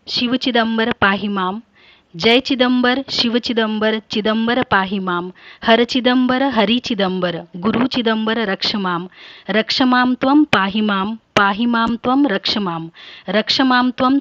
शिव चिदंबर पाहि माम, जय चिदंबर शिव चिदंबर चिदंबर पाहि माम, हर चिदंबर हरि चिदंबर गुरु चिदंबर रक्ष माम त्वं पाहि माम त्वं रक्ष माम त्वं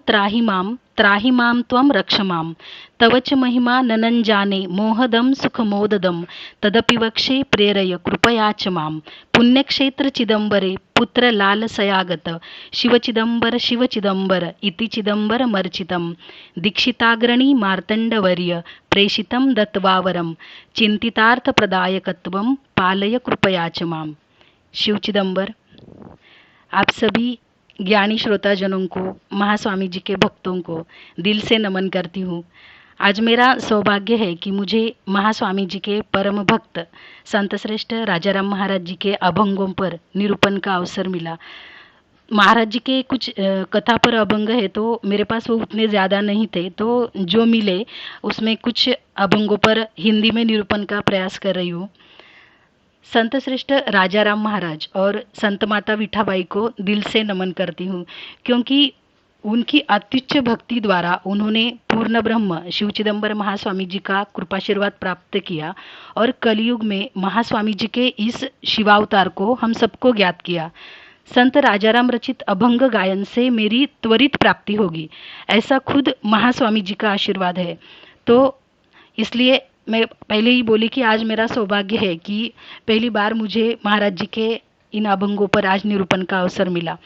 त्राहि माम त्वं रक्ष माम, तव च महिमा ननं जाने मोहदम सुखमोददम, तदपि वक्षे प्रेरय कृपया च माम, पुण्यक्षेत्र चिदंबरे पुत्र लालसयागत, शिव चिदंबर इति चिदंबर मर्चितम, दीक्षिताग्रणी मार्तंडवर्य प्रेषितं दत्वावरम, चिंतितार्थप्रदायकत्वम पालय कृपया च माम। शिव चिदंबर। आप सभी ज्ञानी श्रोताजनों को, महास्वामी जी के भक्तों को दिल से नमन करती हूँ। आज मेरा सौभाग्य है कि मुझे महास्वामी जी के परम भक्त संत श्रेष्ठ राजाराम महाराज जी के अभंगों पर निरूपण का अवसर मिला। महाराज जी के कुछ कथा पर अभंग है, तो मेरे पास वो उतने ज़्यादा नहीं थे, तो जो मिले उसमें कुछ अभंगों पर हिंदी में निरूपण का प्रयास कर रही हूँ। संत श्रेष्ठ राजाराम महाराज और संत माता विठाबाई को दिल से नमन करती हूँ, क्योंकि उनकी अत्युच्च भक्ति द्वारा उन्होंने पूर्ण ब्रह्म शिव चिदंबर महास्वामी जी का कृपाशीर्वाद प्राप्त किया और कलयुग में महास्वामी जी के इस शिवावतार को हम सबको ज्ञात किया। संत राजाराम रचित अभंग गायन से मेरी त्वरित प्राप्ति होगी, ऐसा खुद महास्वामी जी का आशीर्वाद है। तो इसलिए मैं पहले ही बोली कि आज मेरा सौभाग्य है कि पहली बार मुझे महाराज जी के इन अभंगों पर आज निरूपण का अवसर मिला।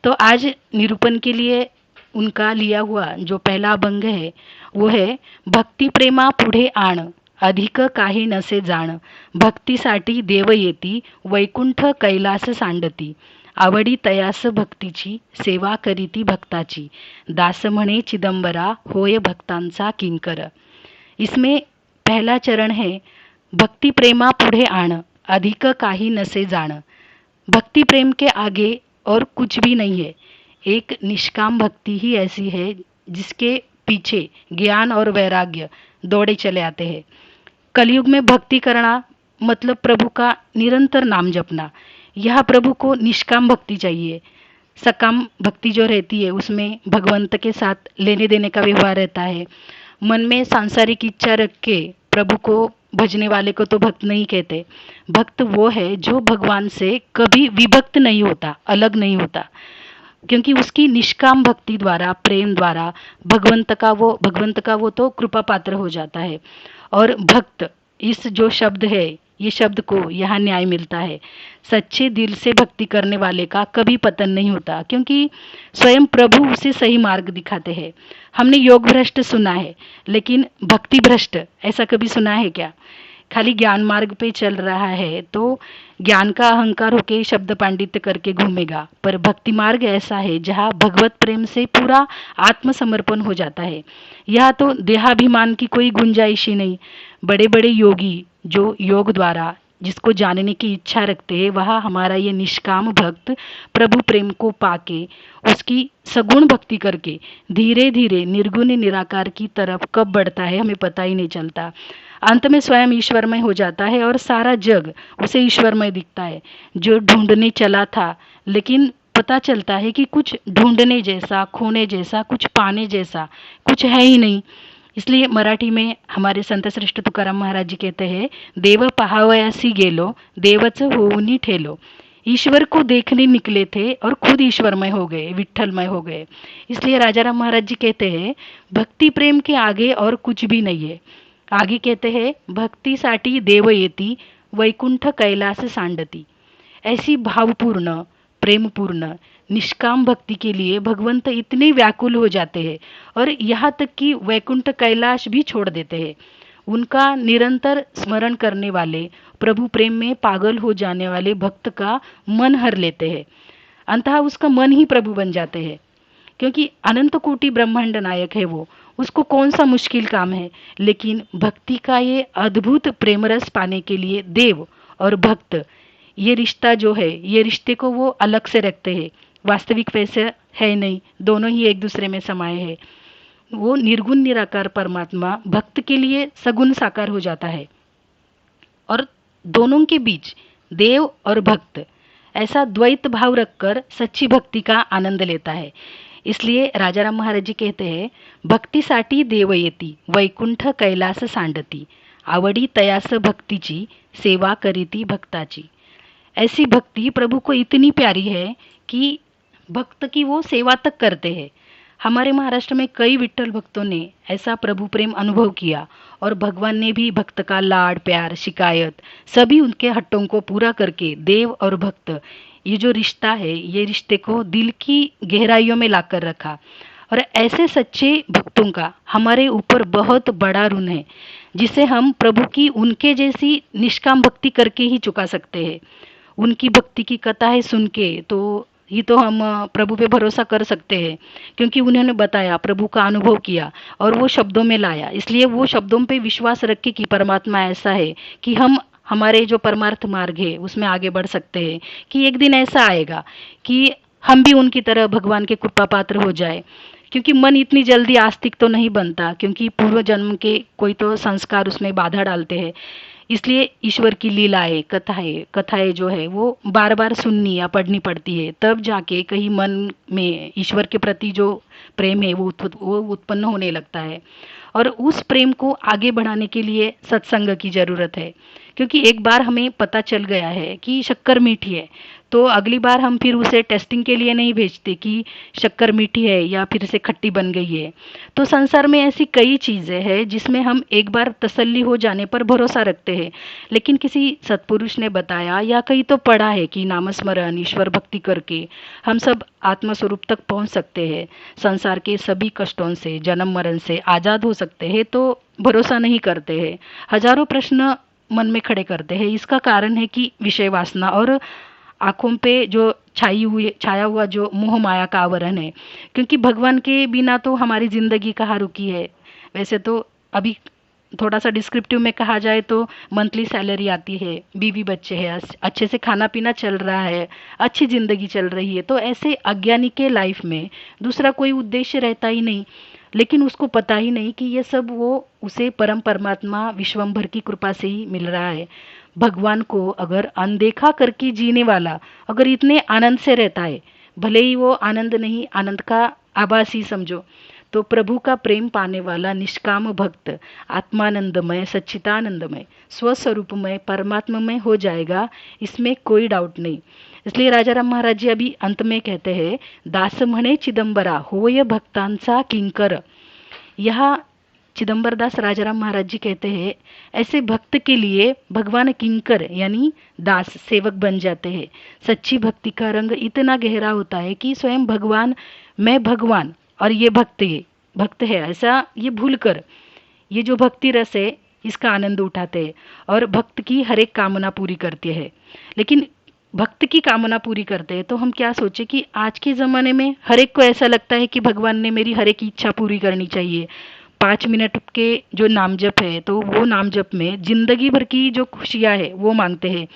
तो आज निरूपण के लिए उनका लिया हुआ जो पहला अभंग है वो है, भक्ती प्रेमा पुढे आण, अधिक काही नसे जाण, भक्तीसाठी देव येती, वैकुंठ कैलास सांडती, आवडी तयास भक्तीची, सेवा करीती भक्ताची, दास म्हणे चिदंबरा, होय भक्तांचा किंकर। इसमें पहला चरण है, भक्ति प्रेमा पुढे आण, अधिक काही नसे जाण। भक्ति प्रेम के आगे और कुछ भी नहीं है। एक निष्काम भक्ति ही ऐसी है जिसके पीछे ज्ञान और वैराग्य दौड़े चले आते हैं। कलयुग में भक्ति करना मतलब प्रभु का निरंतर नाम जपना। यह प्रभु को निष्काम भक्ति चाहिए। सकाम भक्ति जो रहती है उसमें भगवंत के साथ लेने देने का व्यवहार रहता है। मन में सांसारिक इच्छा रख के प्रभु को भजने वाले को तो भक्त नहीं कहते। भक्त वो है जो भगवान से कभी विभक्त नहीं होता, अलग नहीं होता, क्योंकि उसकी निष्काम भक्ति द्वारा, प्रेम द्वारा भगवंत का वो तो कृपा पात्र हो जाता है। और भक्त इस जो शब्द है, ये शब्द को यहाँ न्याय मिलता है। सच्चे दिल से भक्ति करने वाले का कभी पतन नहीं होता, क्योंकि स्वयं प्रभु उसे सही मार्ग दिखाते हैं। हमने योग भ्रष्ट सुना है, लेकिन भक्ति भ्रष्ट ऐसा कभी सुना है क्या? खाली ज्ञान मार्ग पे चल रहा है तो ज्ञान का अहंकार होके शब्द पांडित्य करके घूमेगा, पर भक्ति मार्ग ऐसा है जहाँ भगवत प्रेम से पूरा आत्मसमर्पण हो जाता है। यह तो देहाभिमान की कोई गुंजाइश ही नहीं। बड़े बड़े योगी जो योग द्वारा जिसको जानने की इच्छा रखते हैं, वह हमारा ये निष्काम भक्त प्रभु प्रेम को पाके उसकी सगुण भक्ति करके धीरे धीरे निर्गुण निराकार की तरफ कब बढ़ता है हमें पता ही नहीं चलता। अंत में स्वयं ईश्वरमय हो जाता है और सारा जग उसे ईश्वरमय दिखता है। जो ढूंढने चला था, लेकिन पता चलता है कि कुछ ढूंढने जैसा, खोने जैसा, कुछ पाने जैसा कुछ है ही नहीं। इसलिए मराठी में हमारे संत श्रेष्ठ तुकाराम महाराज जी कहते हैं, देव पहावयासी गेलो, देवच होऊनी ठेलो। ईश्वर को देखने निकले थे और खुद ईश्वरमय हो गए, विठ्ठलमय हो गए। इसलिए राजाराम महाराज जी कहते हैं, भक्ति प्रेम के आगे और कुछ भी नहीं है। आगे कहते हैं, भक्तीसाठी देव येती, वैकुंठ कैलास सांडती। ऐसी भावपूर्ण, प्रेमपूर्ण, निष्काम भक्ति के लिए भगवंत इतने व्याकुल हो जाते हैं और यहाँ तक कि वैकुंठ कैलाश भी छोड़ देते हैं। उनका निरंतर स्मरण करने वाले, प्रभु प्रेम में पागल हो जाने वाले भक्त का मन हर लेते हैं। अंततः उसका मन ही प्रभु बन जाते हैं, क्योंकि अनंत कोटि ब्रह्मांड नायक है वो। उसको कौन सा मुश्किल काम है। लेकिन भक्ति का ये अद्भुत प्रेमरस पाने के लिए देव और भक्त ये रिश्ता जो है, ये रिश्ते को वो अलग से रखते हैं। वास्तविक वैसे है नहीं, दोनों ही एक दूसरे में समाये हैं। वो निर्गुण निराकार परमात्मा भक्त के लिए सगुण साकार हो जाता है और दोनों के बीच देव और भक्त ऐसा द्वैत भाव रखकर सच्ची भक्ति का आनंद लेता है। इसलिए राजाराम महाराज जी कहते हैं, भक्तीसाठी देव येती, वैकुंठ कैलास सांडती, आवडी तयास भक्तीची, सेवा करीती भक्ताची। ऐसी भक्ति प्रभु को इतनी प्यारी है कि भक्त की वो सेवा तक करते हैं। हमारे महाराष्ट्र में कई विट्ठल भक्तों ने ऐसा प्रभु प्रेम अनुभव किया और भगवान ने भी भक्त का लाड प्यार शिकायत सभी उनके हट्टों को पूरा करके देव और भक्त ये जो रिश्ता है ये रिश्ते को दिल की गहराइयों में लाकर रखा। और ऐसे सच्चे भक्तों का हमारे ऊपर बहुत बड़ा ऋण है, जिसे हम प्रभु की उनके जैसी निष्काम भक्ति करके ही चुका सकते हैं। उनकी भक्ति की कथाएं सुन के तो ये तो हम प्रभु पे भरोसा कर सकते हैं, क्योंकि उन्होंने बताया, प्रभु का अनुभव किया और वो शब्दों में लाया। इसलिए वो शब्दों पे विश्वास रख के कि परमात्मा ऐसा है कि हम हमारे जो परमार्थ मार्ग है उसमें आगे बढ़ सकते हैं, कि एक दिन ऐसा आएगा कि हम भी उनकी तरह भगवान के कृपा पात्र हो जाए। क्योंकि मन इतनी जल्दी आस्तिक तो नहीं बनता, क्योंकि पूर्व जन्म के कोई तो संस्कार उसमें बाधा डालते हैं। इसलिए ईश्वर की लीलाएं कथाएं जो है वो बार बार सुननी या पढ़नी पड़ती है, तब जाके कहीं मन में ईश्वर के प्रति जो प्रेम है वो उत्पन्न होने लगता है। और उस प्रेम को आगे बढ़ाने के लिए सत्संग की ज़रूरत है, क्योंकि एक बार हमें पता चल गया है कि शक्कर मीठी है, तो अगली बार हम फिर उसे टेस्टिंग के लिए नहीं भेजते कि शक्कर मीठी है या फिर से खट्टी बन गई है। तो संसार में ऐसी कई चीज़ें हैं जिसमें हम एक बार तसल्ली हो जाने पर भरोसा रखते हैं, लेकिन किसी सत्पुरुष ने बताया या कहीं तो पढ़ा है कि नामस्मरण ईश्वर भक्ति करके हम सब आत्मस्वरूप तक पहुंच सकते हैं, संसार के सभी कष्टों से जन्म मरण से आज़ाद हो सकते हैं, तो भरोसा नहीं करते हैं। हजारों प्रश्न मन में खड़े करते हैं। इसका कारण है कि विषय वासना और आँखों पे जो छाया हुआ जो मोह माया का आवरण है, क्योंकि भगवान के बिना तो हमारी ज़िंदगी कहाँ रुकी है। वैसे तो अभी थोड़ा सा डिस्क्रिप्टिव में कहा जाए तो मंथली सैलरी आती है, बीवी बच्चे हैं, अच्छे से खाना पीना चल रहा है, अच्छी ज़िंदगी चल रही है, तो ऐसे अज्ञानी के लाइफ में दूसरा कोई उद्देश्य रहता ही नहीं। लेकिन उसको पता ही नहीं कि ये सब वो उसे परम परमात्मा विश्वम्भर की कृपा से ही मिल रहा है। भगवान को अगर अनदेखा करके जीने वाला अगर इतने आनंद से रहता है, भले ही वो आनंद नहीं, आनंद का आभास ही समझो, तो प्रभु का प्रेम पाने वाला निष्काम भक्त आत्मानंदमय सच्चिदानंदमय स्वस्वरूपमय परमात्ममय हो जाएगा, इसमें कोई डाउट नहीं। इसलिए राजाराम महाराज जी अभी अंत में कहते हैं, दास म्हणे चिदंबरा होय भक्तांचा किंकर। यहाँ चिदंबर दास राजाराम महाराज जी कहते हैं, ऐसे भक्त के लिए भगवान किंकर यानी दास सेवक बन जाते हैं। सच्ची भक्ति का रंग इतना गहरा होता है कि स्वयं भगवान, मैं भगवान और ये भक्त है ऐसा ये भूलकर ये जो भक्ति रस है इसका आनंद उठाते हैं और भक्त की हर एक कामना पूरी करते हैं। लेकिन भक्त की कामना पूरी करते हैं तो हम क्या सोचे कि आज के ज़माने में हर एक को ऐसा लगता है कि भगवान ने मेरी हर एक इच्छा पूरी करनी चाहिए। 5 मिनट के जो नाम जप है तो वो नाम जप में जिंदगी भर की जो खुशियाँ है वो मांगते हैं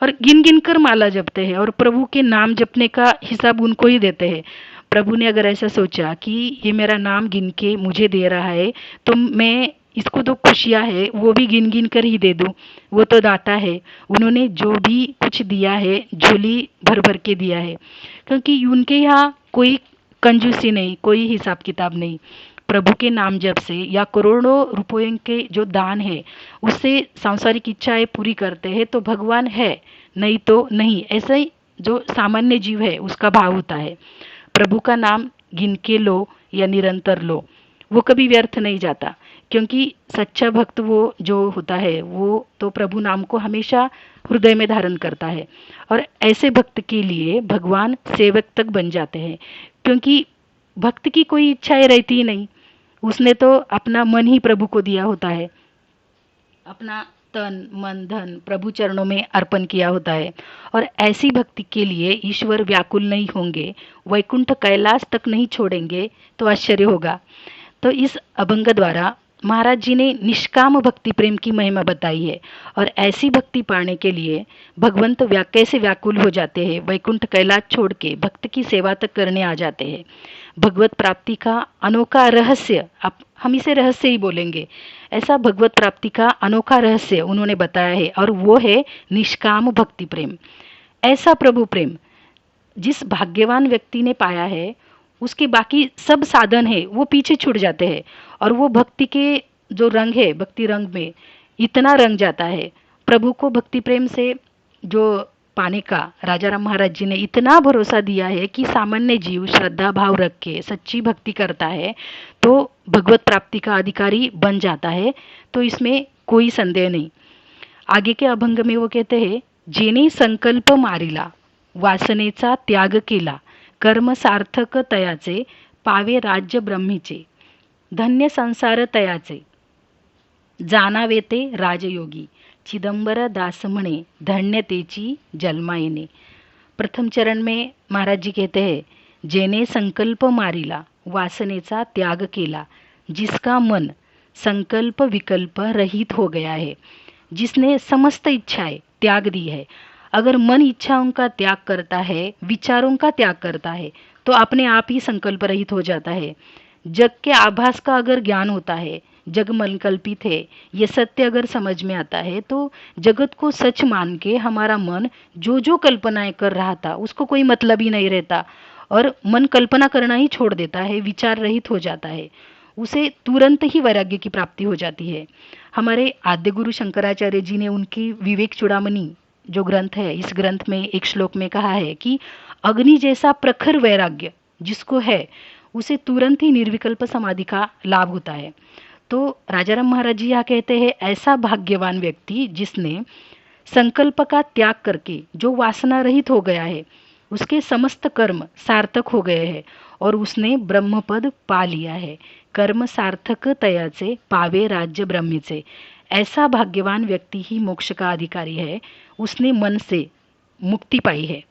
और गिन गिन कर माला जपते हैं और प्रभु के नाम जपने का हिसाब उनको ही देते हैं। प्रभु ने अगर ऐसा सोचा कि ये मेरा नाम गिन के मुझे दे रहा है तो मैं इसको तो खुशियाँ है वो भी गिन गिन कर ही दे दूँ। वो तो दाता है, उन्होंने जो भी कुछ दिया है झोली भर भर के दिया है, क्योंकि उनके यहाँ कोई कंजूसी नहीं, कोई हिसाब किताब नहीं। प्रभु के नाम जप से या करोड़ों रुपयों के जो दान है उससे सांसारिक इच्छाएं पूरी करते हैं तो भगवान है, नहीं तो नहीं, ऐसा ही जो सामान्य जीव है उसका भाव होता है। प्रभु का नाम गिन के लो या निरंतर लो, वो कभी व्यर्थ नहीं जाता, क्योंकि सच्चा भक्त वो जो होता है वो तो प्रभु नाम को हमेशा हृदय में धारण करता है। और ऐसे भक्त के लिए भगवान सेवक तक बन जाते हैं, क्योंकि भक्त की कोई इच्छाएं रहती ही नहीं, उसने तो अपना मन ही प्रभु को दिया होता है, अपना तन मन धन प्रभु चरणों में अर्पण किया होता है। और ऐसी भक्ति के लिए ईश्वर व्याकुल नहीं होंगे, वैकुंठ कैलाश तक नहीं छोड़ेंगे तो आश्चर्य होगा। तो इस अभंग द्वारा महाराज जी ने निष्काम भक्ति प्रेम की महिमा बताई है और ऐसी भक्ति पाने के लिए भगवंत कैसे व्याकुल हो जाते हैं, वैकुंठ कैलाश छोड़ के भक्त की सेवा तक करने आ जाते हैं। भगवत प्राप्ति का अनोखा रहस्य, हम इसे रहस्य ही बोलेंगे, ऐसा भगवत प्राप्ति का अनोखा रहस्य उन्होंने बताया है और वो है निष्काम भक्ति प्रेम। ऐसा प्रभु प्रेम जिस भाग्यवान व्यक्ति ने पाया है उसके बाकी सब साधन है वो पीछे छूट जाते हैं, और वो भक्ति के जो रंग है, भक्ति रंग में इतना रंग जाता है। प्रभु को भक्ति प्रेम से जो पाने का राजा राम महाराज जी ने इतना भरोसा दिया है कि सामान्य जीव श्रद्धा भाव रख के सच्ची भक्ति करता है तो भगवत प्राप्ति का अधिकारी बन जाता है। तो इसमें कोई संदेह नहीं। आगे के अभंग में वो कहते हैं, जेने संकल्प मारिला वासनेचा त्याग केला, कर्म सार्थक तयाचे पावे राज्य ब्रह्मीचे, धन्य संसार तयाचे जानावे ते राजयोगी, चिदंबर दास म्हणे धन्यतेची जन्मा येणे। प्रथम चरण में महाराज जी कहते हैं, जेने संकल्प मारिला वासनेचा त्याग केला, जिसका मन संकल्प विकल्प रहित हो गया है, जिसने समस्त इच्छाएं त्याग दी है। अगर मन इच्छाओं का त्याग करता है, विचारों का त्याग करता है, तो अपने आप ही संकल्प रहित हो जाता है। जग के आभास का अगर ज्ञान होता है, जग मन कल्पित है, ये सत्य अगर समझ में आता है, तो जगत को सच मान के हमारा मन जो जो कल्पनाएं कर रहा था उसको कोई मतलब ही नहीं रहता, और मन कल्पना करना ही छोड़ देता है, विचार रहित हो जाता है। उसे तुरंत ही वैराग्य की प्राप्ति हो जाती है। हमारे आद्य गुरु शंकराचार्य जी ने उनकी विवेक चूड़ामणि जो ग्रंथ है, इस ग्रंथ में एक श्लोक में कहा है कि अग्नि जैसा प्रखर वैराग्य जिसको है उसे तुरंत ही निर्विकल्प समाधि का लाभ होता है। तो राजाराम महाराज जी यहाँ कहते हैं, ऐसा भाग्यवान व्यक्ति जिसने संकल्प का त्याग करके जो वासना रहित हो गया है, उसके समस्त कर्म सार्थक हो गए हैं और उसने ब्रह्मपद पा लिया है। कर्म सार्थक तयाचे पावे राज्य ब्रह्मीचे। ऐसा भाग्यवान व्यक्ति ही मोक्ष का अधिकारी है, उसने मन से मुक्ति पाई है।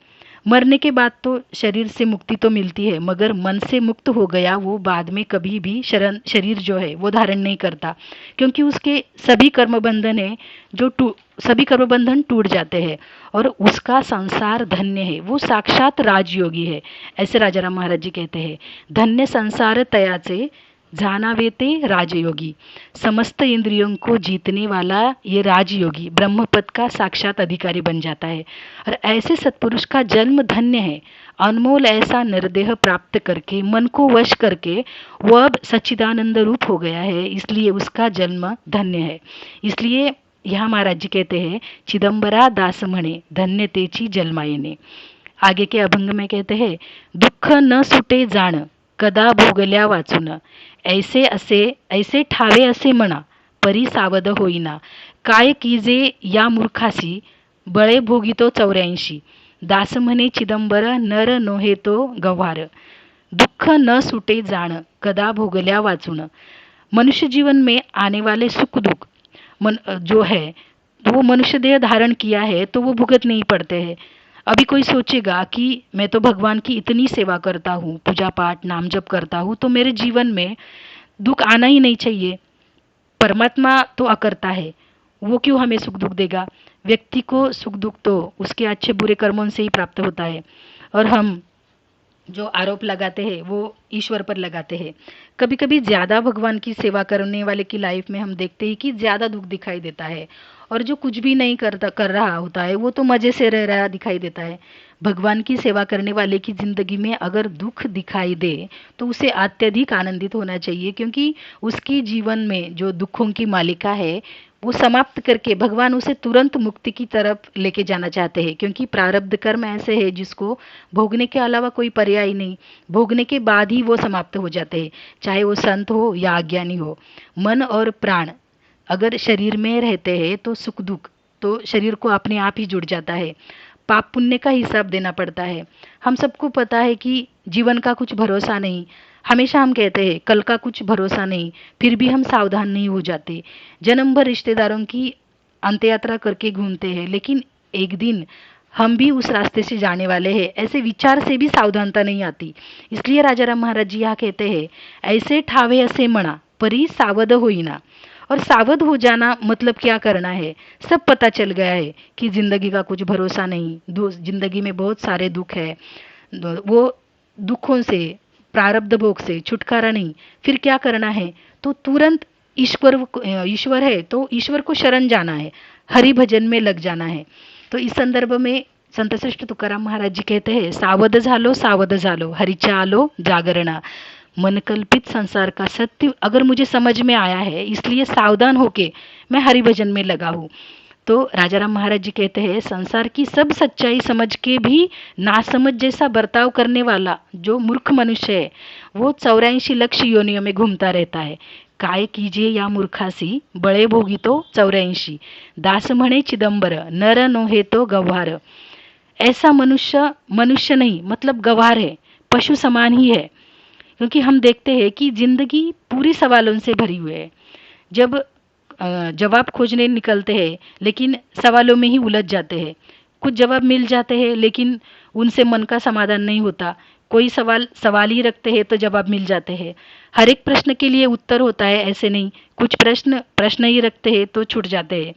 मरने के बाद तो शरीर से मुक्ति तो मिलती है, मगर मन से मुक्त हो गया वो बाद में कभी भी शरीर जो है वो धारण नहीं करता, क्योंकि उसके सभी कर्म बंधन है जो सभी कर्म बंधन टूट जाते हैं और उसका संसार धन्य है, वो साक्षात राजयोगी है। ऐसे राजाराम महाराज जी कहते हैं, धन्य संसार तयाचे जानावे ते राजयोगी। समस्त इंद्रियों को जीतने वाला ये राजयोगी ब्रह्मपद का साक्षात अधिकारी बन जाता है। और ऐसे सत्पुरुष का जन्म धन्य है। अनमोल ऐसा निर्देह प्राप्त करके मन को वश करके वो अब सच्चिदानंद रूप हो गया है, इसलिए उसका जन्म धन्य है। इसलिए यहाँ महाराज जी कहते हैं, चिदंबरा दास म्हणे धन्यतेची जन्मा येणे। आगे के अभंग में कहते हैं, दुःख न सुटे जाण कदा भोगल्या वाचून, ऐसे ठावे असे म्हणा परी सावध होईना, काय कीजे या मूर्खासी बळे भोगितो 84। दास म्हणे चिदंबर नर नोहे तो गंवार, दुःख न सुटे जाण कदा भोगल्या वाचून। मनुष्य जीवन में आने वाले सुख दुख जो है वो मनुष्य देह धारण किया है तो वो भुगत नहीं पड़ते हैं। अभी कोई सोचेगा कि मैं तो भगवान की इतनी सेवा करता हूँ, पूजा पाठ नाम जप करता हूँ, तो मेरे जीवन में दुख आना ही नहीं चाहिए। परमात्मा तो अकर्ता है, वो क्यों हमें सुख दुख देगा। व्यक्ति को सुख दुख तो उसके अच्छे बुरे कर्मों से ही प्राप्त होता है, और हम जो आरोप लगाते हैं वो ईश्वर पर लगाते हैं। कभी कभी ज़्यादा भगवान की सेवा करने वाले की लाइफ में हम देखते हैं कि ज़्यादा दुख दिखाई देता है, और जो कुछ भी नहीं कर रहा होता है वो तो मज़े से रह रहा दिखाई देता है। भगवान की सेवा करने वाले की ज़िंदगी में अगर दुख दिखाई दे तो उसे अत्यधिक आनंदित होना चाहिए, क्योंकि उसके जीवन में जो दुखों की मालिका है वो समाप्त करके भगवान उसे तुरंत मुक्ति की तरफ लेके जाना चाहते हैं। क्योंकि प्रारब्ध कर्म ऐसे है जिसको भोगने के अलावा कोई पर्याय नहीं, भोगने के बाद ही वो समाप्त हो जाते हैं, चाहे वो संत हो या अज्ञानी हो। मन और प्राण अगर शरीर में रहते हैं तो सुख दुख तो शरीर को अपने आप ही जुड़ जाता है। पाप पुण्य का हिसाब देना पड़ता है। हम सबको पता है कि जीवन का कुछ भरोसा नहीं, हमेशा हम कहते हैं कल का कुछ भरोसा नहीं, फिर भी हम सावधान नहीं हो जाते। जन्म भर रिश्तेदारों की अंत्ययात्रा करके घूमते हैं, लेकिन एक दिन हम भी उस रास्ते से जाने वाले हैं, ऐसे विचार से भी सावधानता नहीं आती। इसलिए राजाराम महाराज जी यहाँ कहते हैं, ऐसे ठावे असे म्हणा परी सावध होईना। और सावध हो जाना मतलब क्या करना है, सब पता चल गया है कि जिंदगी का कुछ भरोसा नहीं, जिंदगी में बहुत सारे दुख है, वो दुखों से प्रारब्ध भोग से छुटकारा नहीं, फिर क्या करना है, तो तुरंत ईश्वर है तो ईश्वर को शरण जाना है, हरि भजन में लग जाना है। तो इस संदर्भ में संतश्रेष्ठ तुकाराम महाराज जी कहते हैं, सावध झालो हरिचा आलो जागरणा। मन कल्पित संसार का सत्य अगर मुझे समझ में आया है, इसलिए सावधान होके मैं हरि भजन में लगा हूँ। तो राजाराम महाराज जी कहते हैं, संसार की सब सच्चाई समझ के भी नासमझ जैसा बर्ताव करने वाला जो मूर्ख मनुष्य है, वो 84 लक्ष योनियों में घूमता रहता है। काय कीजिए या मूर्खासी, बळे भोगी तो 84। दास म्हणे चिदंबर, नर नोहे तो गव्हार। ऐसा मनुष्य मनुष्य नहीं, मतलब गवार है, पशु समान ही है। क्योंकि हम देखते हैं कि जिंदगी पूरी सवालों से भरी हुई है। जब जवाब खोजने निकलते हैं लेकिन सवालों में ही उलझ जाते हैं। कुछ जवाब मिल जाते हैं लेकिन उनसे मन का समाधान नहीं होता। कोई सवाल ही रखते हैं तो जवाब मिल जाते हैं। हर एक प्रश्न के लिए उत्तर होता है ऐसे नहीं, कुछ प्रश्न ही रखते हैं तो छूट जाते हैं।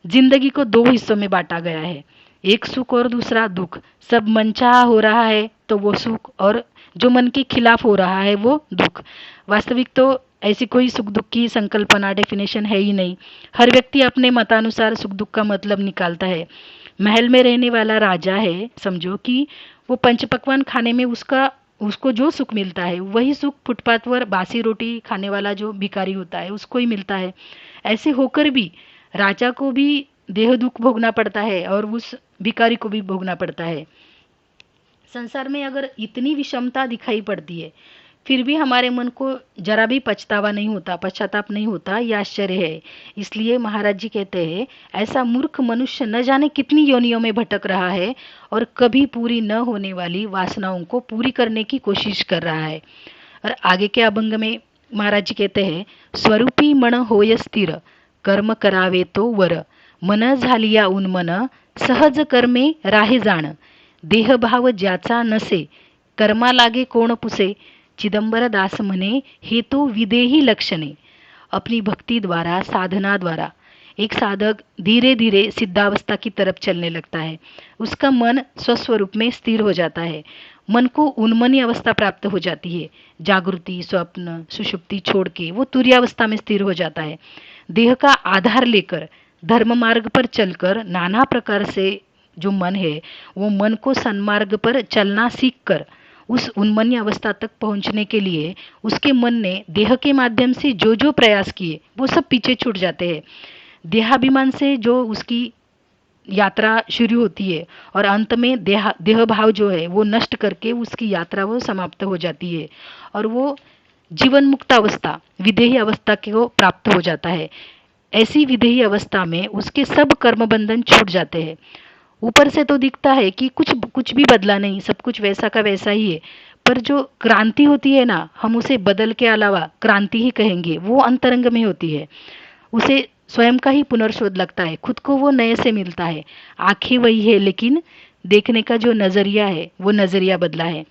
जिंदगी को दो हिस्सों में बांटा गया है, एक सुख और दूसरा दुख। सब मनचाहा हो रहा है तो वो सुख, और जो मन के खिलाफ हो रहा है वो दुख। वास्तविक तो ऐसी कोई सुख दुख की संकल्पना डेफिनेशन है ही नहीं। हर व्यक्ति अपने मतानुसार सुख दुख का मतलब निकालता है। महल में रहने वाला राजा है, समझो कि वो पंचपकवान खाने में उसको जो सुख मिलता है वही सुख फुटपाथ पर बासी रोटी खाने वाला जो भिखारी होता है उसको ही मिलता है। ऐसे होकर भी राजा को भी देह दुख भोगना पड़ता है और उस भिखारी को भी भोगना पड़ता है। संसार में अगर इतनी विषमता दिखाई पड़ती है फिर भी हमारे मन को जरा भी पश्चाताप नहीं होता, यह आश्चर्य है। इसलिए महाराज जी कहते हैं, ऐसा मूर्ख मनुष्य न जाने कितनी योनियों में भटक रहा है और कभी पूरी न होने वाली वासनाओं को पूरी करने की कोशिश कर रहा है। और आगे के अभंग में महाराज जी कहते हैं, स्वरूपी मन होय स्थिर, कर्म करावे तो वर। मन झालिया उन्मन, सहज कर्मे राहे जाण। देहभाव ज्याचा नसे, कर्मा लागे कोण पुसे। चिदंबर दास म्हणे, हे तो विदेही लक्षणे। अपनी भक्ति द्वारा, साधना द्वारा एक साधक धीरे धीरे सिद्धावस्था की तरफ चलने लगता है। उसका मन स्वस्वरूप में स्थिर हो जाता है। मन को उन्मनी अवस्था प्राप्त हो जाती है। जागृति, स्वप्न, सुषुप्ति छोड़ के वो तुर्यावस्था में स्थिर हो जाता है। देह का आधार लेकर धर्म मार्ग पर चलकर नाना प्रकार से जो मन है वो मन को सन्मार्ग पर चलना सीखकर उस उन्मनी अवस्था तक पहुंचने के लिए उसके मन ने देह के माध्यम से जो जो प्रयास किए वो सब पीछे छूट जाते हैं। देहाभिमान से जो उसकी यात्रा शुरू होती है और अंत में देह भाव जो है वो नष्ट करके उसकी यात्रा वो समाप्त हो जाती है और वो जीवन मुक्त अवस्था, विदेही अवस्था को प्राप्त हो जाता है। ऐसी विदेही अवस्था में उसके सब कर्म बंधन छूट जाते हैं। ऊपर से तो दिखता है कि कुछ भी बदला नहीं, सब कुछ वैसा का वैसा ही है, पर जो क्रांति होती है ना, हम उसे बदल के अलावा क्रांति ही कहेंगे, वो अंतरंग में होती है। उसे स्वयं का ही पुनर्शोध लगता है, खुद को वो नए से मिलता है। आंखें वही है लेकिन देखने का जो नजरिया है वो नजरिया बदला है।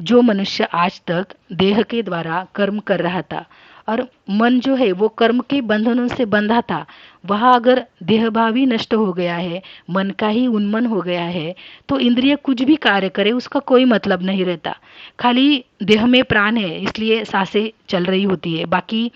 जो मनुष्य आज तक देह के द्वारा कर्म कर रहा था और मन जो है वो कर्म के बंधनों से बंधा था, वह अगर देहभाव ही नष्ट हो गया है, मन का ही उन्मन हो गया है, तो इंद्रिय कुछ भी कार्य करे उसका कोई मतलब नहीं रहता। खाली देह में प्राण है इसलिए सांसें चल रही होती है, बाकी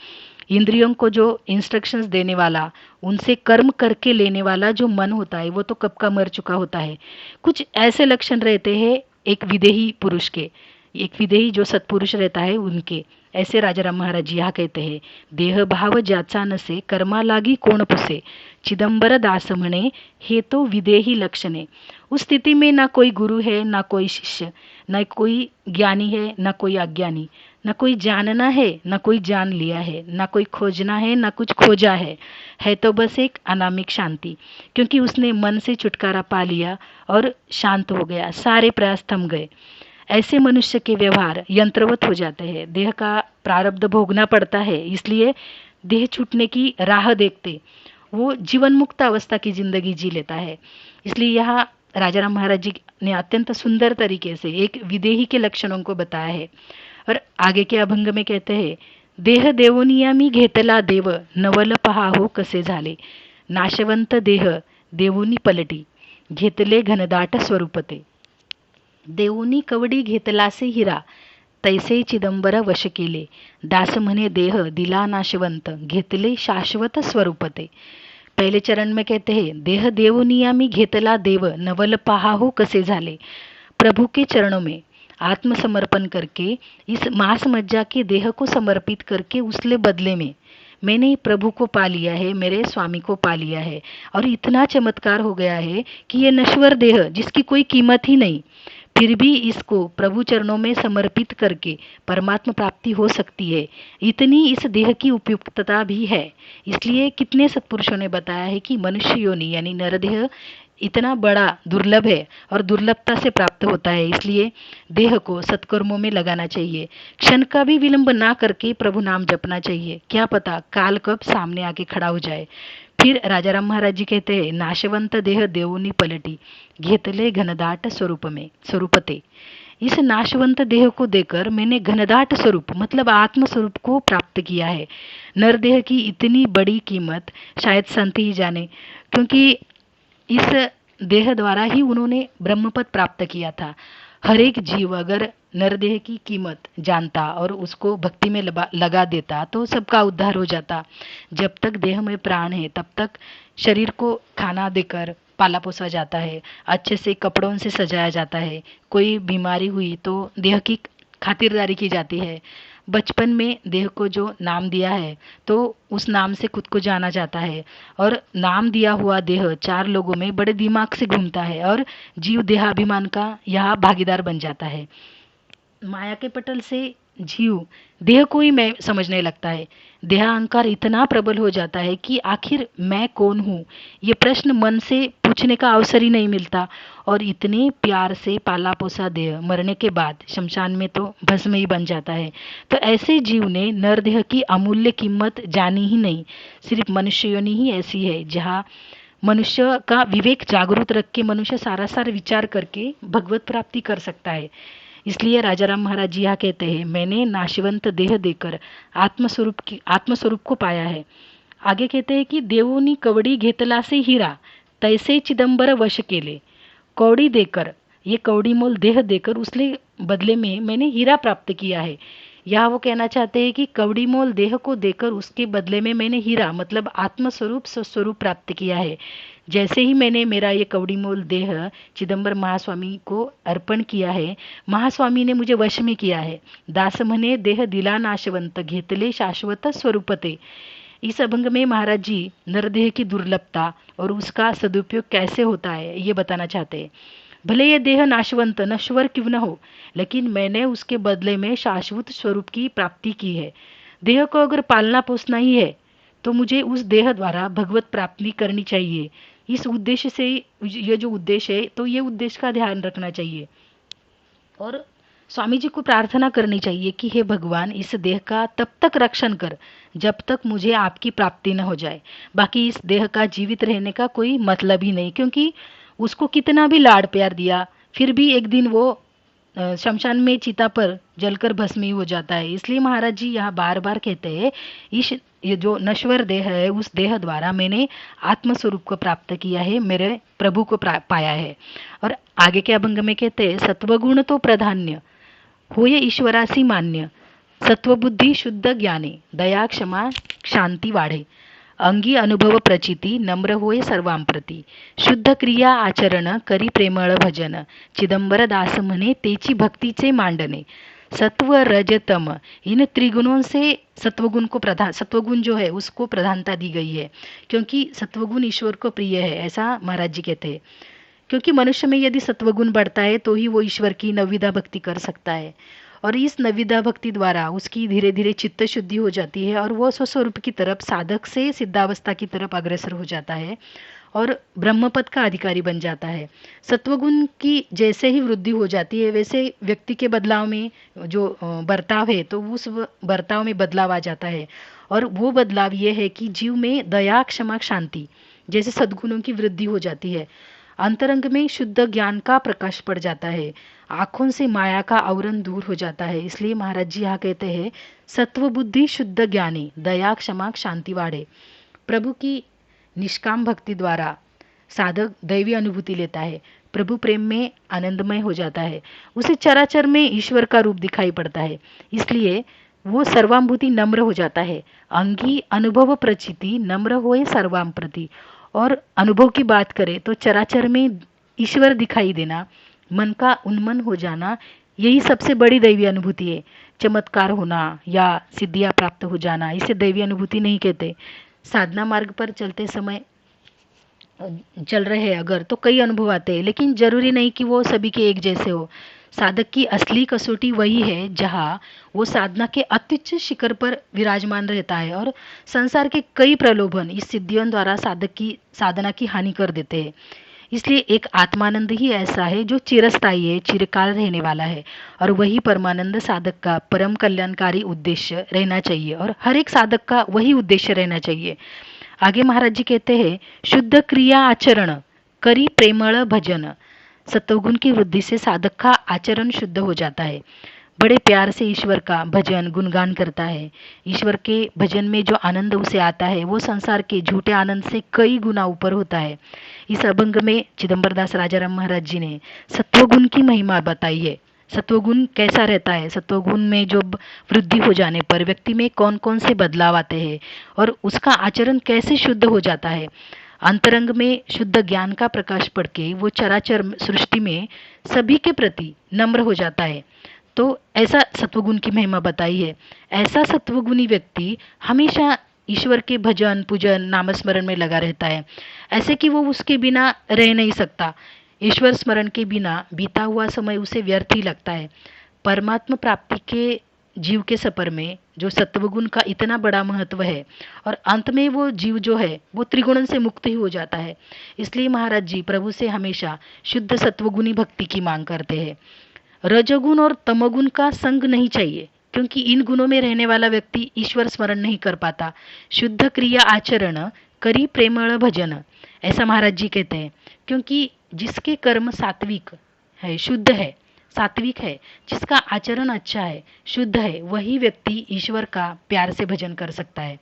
इंद्रियों को जो इंस्ट्रक्शंस देने वाला, उनसे कर्म करके लेने वाला जो मन होता है वो तो कब का मर चुका होता है। कुछ ऐसे लक्षण रहते हैं एक विदेही पुरुष के, एक विदेही जो सत्पुरुष रहता है उनके। ऐसे राजाराम महाराज जी यहाँ कहते हैं, देह भाव ज्याचा नसे, कर्मा लागी कोण पुसे। चिदंबर दास म्हणे, हे तो विदेही लक्षणे। उस स्थिति में ना कोई गुरु है, ना कोई शिष्य, न कोई ज्ञानी है, ना कोई अज्ञानी, न कोई जानना है, न कोई जान लिया है, ना कोई खोजना है, ना कुछ खोजा है तो बस एक अनामिक शांति। क्योंकि उसने मन से छुटकारा पा लिया और शांत हो गया, सारे प्रयास थम गए। ऐसे मनुष्य के व्यवहार यंत्रवत हो जाते हैं। देह का प्रारब्ध भोगना पड़ता है, इसलिए देह छूटने की राह देखते वो जीवन मुक्त अवस्था की जिंदगी जी लेता है। इसलिए यहाँ राजाराम महाराज जी ने अत्यंत सुंदर तरीके से एक विदेही के लक्षणों को बताया है। और आगे के अभंग में कहते हैं, देह देवोनिया मी घेतला देव, नवल पहा हो कसे झाले। नाशवंत देह देवोनी पलटी, घेतले घनदाट स्वरूपते। देऊनी कवडी घेतलासे हिरा, तैसे चिदंबर वश केले। दास म्हणे देह दिला नाशवंत, घेतले शाश्वत स्वरूपते। पहले चरण में कहते हैं, देह देव नियामी घेतला देव नवल पहाहू कसे झाले। प्रभु के चरणों में आत्मसमर्पण करके, इस मांस मज्जा के देह को समर्पित करके उसले बदले में मैंने प्रभु को पा लिया है, मेरे स्वामी को पा लिया है। और इतना चमत्कार हो गया है कि ये नश्वर देह जिसकी कोई कीमत ही नहीं, फिर भी इसको प्रभु चरणों में समर्पित करके परमात्मा प्राप्ति हो सकती है। इतनी इस देह की उपयुक्तता भी है। इसलिए कितने सत्पुरुषों ने बताया है कि मनुष्य योनि यानी नरदेह इतना बड़ा दुर्लभ है और दुर्लभता से प्राप्त होता है। इसलिए देह को सत्कर्मों में लगाना चाहिए। क्षण का भी विलंब ना करके प्रभु नाम जपना चाहिए। क्या पता काल कब सामने आके खड़ा हो जाए। फिर राजाराम महाराज जी कहते हैं, नाशवंत देह देवोनी पलटी घेतले घनदाट स्वरूपते। इस नाशवंत देह को देकर मैंने घनदाट स्वरूप मतलब आत्म स्वरूप को प्राप्त किया है। नरदेह की इतनी बड़ी कीमत शायद संत ही जाने, क्योंकि इस देह द्वारा ही उन्होंने ब्रह्मपद प्राप्त किया था। हर एक जीव अगर नरदेह की कीमत जानता और उसको भक्ति में लगा देता तो सबका उद्धार हो जाता। जब तक देह में प्राण है तब तक शरीर को खाना देकर पाला पोसा जाता है, अच्छे से कपड़ों से सजाया जाता है। कोई बीमारी हुई तो देह की खातिरदारी की जाती है। बचपन में देह को जो नाम दिया है तो उस नाम से खुद को जाना जाता है, और नाम दिया हुआ देह चार लोगों में बड़े दिमाग से घूमता है और जीव देहाभिमान का यहाँ भागीदार बन जाता है। माया के पटल से जीव देह को ही मैं समझने लगता है। देहाहंकार इतना प्रबल हो जाता है कि आखिर मैं कौन हूँ ये प्रश्न मन से पूछने का अवसर ही नहीं मिलता। और इतने प्यार से पाला पोसा देह मरने के बाद शमशान में तो भस्म ही बन जाता है। तो ऐसे जीव ने नरदेह की अमूल्य कीमत जानी ही नहीं। सिर्फ मनुष्य योनि ही ऐसी है जहाँ मनुष्य का विवेक जागरूक रख के मनुष्य सारासार विचार करके भगवत प्राप्ति कर सकता है। इसलिए राजाराम महाराज जी यहाँ कहते हैं, मैंने नाशवंत देह देकर आत्मस्वरूप को पाया है। आगे कहते हैं कि देवोनी कवडी घेतला से हीरा तैसे चिदंबर वश केले। कौड़ी देकर, ये कौड़ी मोल देह देकर उसले बदले में मैंने हीरा प्राप्त किया है। यहाँ वो कहना चाहते हैं कि कवड़ी मोल देह को देकर उसके बदले में मैंने हीरा मतलब आत्मस्वरूप स्वस्वरूप प्राप्त किया है। जैसे ही मैंने मेरा ये कवड़ी मोल देह चिदंबर महास्वामी को अर्पण किया है, महास्वामी ने मुझे वश में किया है। दास म्हणे देह दिला नाशवंत घेतले शाश्वत स्वरूपते। इस अभंग में महाराज जी नरदेह की दुर्लभता और उसका सदुपयोग कैसे होता है ये बताना चाहते हैं। भले ये देह नाशवंत नश्वर क्यों न हो, लेकिन मैंने उसके बदले में शाश्वत स्वरूप की प्राप्ति की है। देह को अगर पालना पोसना ही है तो मुझे उस देह द्वारा भगवत प्राप्ति करनी चाहिए। इस उद्देश्य से ये जो उद्देश्य है तो ये उद्देश्य का ध्यान रखना चाहिए और स्वामी जी को प्रार्थना करनी चाहिए कि हे भगवान, इस देह का तब तक रक्षण कर जब तक मुझे आपकी प्राप्ति न हो जाए। बाकी इस देह का जीवित रहने का कोई मतलब ही नहीं, क्योंकि उसको कितना भी लाड़ प्यार दिया फिर भी एक दिन वो शमशान में चिता पर जलकर भस्मी हो जाता है। इसलिए महाराज जी यहाँ बार बार कहते हैं, ये जो नश्वर देह है उस देह द्वारा मैंने आत्मस्वरूप को प्राप्त किया है, मेरे प्रभु को पाया है। और आगे के अभंग में कहते हैं, सत्वगुण तो प्राधान्य होय ईश्वरासी मान्य, सत्वबुद्धी शुद्ध ज्ञाने दया क्षमा शांती वाढे, अंगी अनुभव प्रचिती नम्र होय सर्वांप्रती, शुद्ध क्रिया आचरण करी प्रेमळ भजन, चिदंबर दास म्हणे तेची भक्तीचे मांडने। सत्व रज तम, इन त्रिगुणों से सत्वगुण जो है उसको प्रधानता दी गई है, क्योंकि सत्वगुण ईश्वर को प्रिय है, ऐसा महाराज जी कहते हैं। क्योंकि मनुष्य में यदि सत्वगुण बढ़ता है तो ही वो ईश्वर की नवविधा भक्ति कर सकता है, और इस नवविधा भक्ति द्वारा उसकी धीरे धीरे चित्त शुद्धि हो जाती है और वह स्वस्वरूप की तरफ साधक से सिद्धावस्था की तरफ अग्रसर हो जाता है और ब्रह्मपद का अधिकारी बन जाता है। सत्वगुण की जैसे ही वृद्धि हो जाती है वैसे व्यक्ति के बदलाव में जो बर्ताव है तो उस बर्ताव में बदलाव आ जाता है, और वो बदलाव ये है कि जीव में दया क्षमा शांति जैसे सद्गुणों की वृद्धि हो जाती है। अंतरंग में शुद्ध ज्ञान का प्रकाश पड़ जाता है, आँखों से माया का आवरण दूर हो जाता है। इसलिए महाराज जी यहाँ कहते हैं, सत्व बुद्धि शुद्ध ज्ञानी दया क्षमा शांति वाढ़े। प्रभु की निष्काम भक्ति द्वारा साधक दैवी अनुभूति लेता है, प्रभु प्रेम में आनंदमय हो जाता है, उसे चराचर में ईश्वर का रूप दिखाई पड़ता है। इसलिए वो सर्वांभूति नम्र हो जाता है। अंगी अनुभव प्रचिति नम्र होए सर्वाम प्रति। और अनुभव की बात करें तो चराचर में ईश्वर दिखाई देना, मन का उन्मन हो जाना, यही सबसे बड़ी दैवी अनुभूति है। चमत्कार होना या सिद्धियां प्राप्त हो जाना, इसे दैवी अनुभूति नहीं कहते। साधना मार्ग पर चलते समय चल रहे हैं अगर, तो कई अनुभव आते हैं, लेकिन जरूरी नहीं कि वो सभी के एक जैसे हो। साधक की असली कसौटी वही है जहाँ वो साधना के अत्युच्च शिखर पर विराजमान रहता है और संसार के कई प्रलोभन इस सिद्धियों द्वारा साधक की साधना की हानि कर देते हैं। इसलिए एक आत्मानंद ही ऐसा है जो चिरस्थायी है, चिरकाल रहने वाला है, और वही परमानंद साधक का परम कल्याणकारी उद्देश्य रहना चाहिए और हर एक साधक का वही उद्देश्य रहना चाहिए। आगे महाराज जी कहते हैं, शुद्ध क्रिया आचरण करी प्रेमळ भजन। सत्वगुण की वृद्धि से साधक का आचरण शुद्ध हो जाता है, बड़े प्यार से ईश्वर का भजन गुणगान करता है। ईश्वर के भजन में जो आनंद उसे आता है वो संसार के झूठे आनंद से कई गुना ऊपर होता है। इस अभंग में चिदंबरदास राजाराम महाराज जी ने सत्वगुण की महिमा बताई है। सत्वगुण कैसा रहता है, सत्वगुण में जो वृद्धि हो जाने पर व्यक्ति में कौन कौन से बदलाव आते हैं और उसका आचरण कैसे शुद्ध हो जाता है। अंतरंग में शुद्ध ज्ञान का प्रकाश पड़ के वो चराचर सृष्टि में सभी के प्रति नम्र हो जाता है। तो ऐसा सत्वगुण की महिमा बताई है। ऐसा सत्वगुणी व्यक्ति हमेशा ईश्वर के भजन पूजन नामस्मरण में लगा रहता है, ऐसे कि वो उसके बिना रह नहीं सकता। ईश्वर स्मरण के बिना बीता हुआ समय उसे व्यर्थ ही लगता है। परमात्मा प्राप्ति के जीव के सफर में जो सत्वगुण का इतना बड़ा महत्व है और अंत में वो जीव जो है वो त्रिगुणन से मुक्त ही हो जाता है। इसलिए महाराज जी प्रभु से हमेशा शुद्ध सत्वगुणी भक्ति की मांग करते हैं। रजोगुण और तमोगुण का संग नहीं चाहिए, क्योंकि इन गुणों में रहने वाला व्यक्ति ईश्वर स्मरण नहीं कर पाता। शुद्ध क्रिया आचरण करी प्रेमळ भजन, ऐसा महाराज जी कहते हैं। क्योंकि जिसके कर्म सात्विक है, शुद्ध है, सात्विक है, जिसका आचरण अच्छा है, शुद्ध है, वही व्यक्ति ईश्वर का प्यार से भजन कर सकता है।